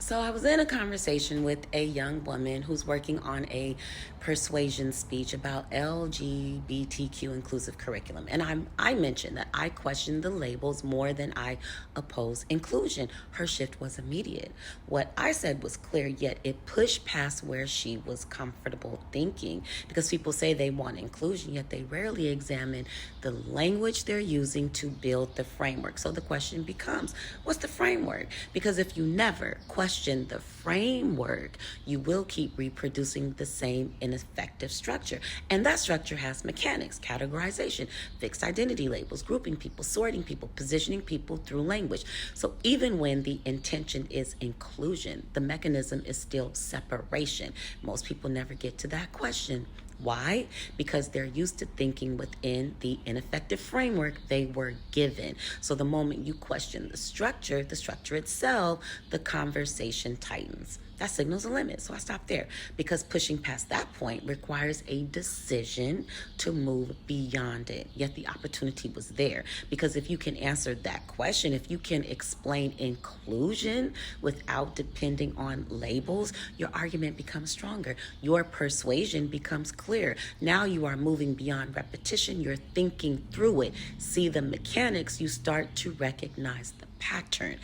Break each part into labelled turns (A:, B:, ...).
A: So I was in a conversation with a young woman who's working on a persuasion speech about LGBTQ inclusive curriculum. And I mentioned that I question the labels more than I oppose inclusion. Her shift was immediate. What I said was clear, yet it pushed past where she was comfortable thinking, because people say they want inclusion, yet they rarely examine the language they're using to build the framework. So the question becomes, what's the framework? Because if you never question the framework, you will keep reproducing the same ineffective structure. And that structure has mechanics: categorization, fixed identity labels, grouping people, sorting people, positioning people through language. So even when the intention is inclusion, the mechanism is still separation. Most people never get to that question. Why? Because they're used to thinking within the ineffective framework they were given. So the moment you question the structure itself, the conversation tightens. That signals a limit. So I stop there, because pushing past that point requires a decision to move beyond it. Yet the opportunity was there, because if you can answer that question, if you can explain inclusion without depending on labels, your argument becomes stronger. Your persuasion becomes clear. Now you are moving beyond repetition. You're thinking through it. See the mechanics. You start to recognize the pattern.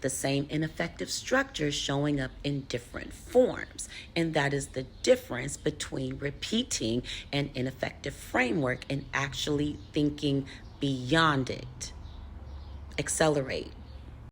A: The same ineffective structure showing up in different forms. And that is the difference between repeating an ineffective framework and actually thinking beyond it. Accelerate.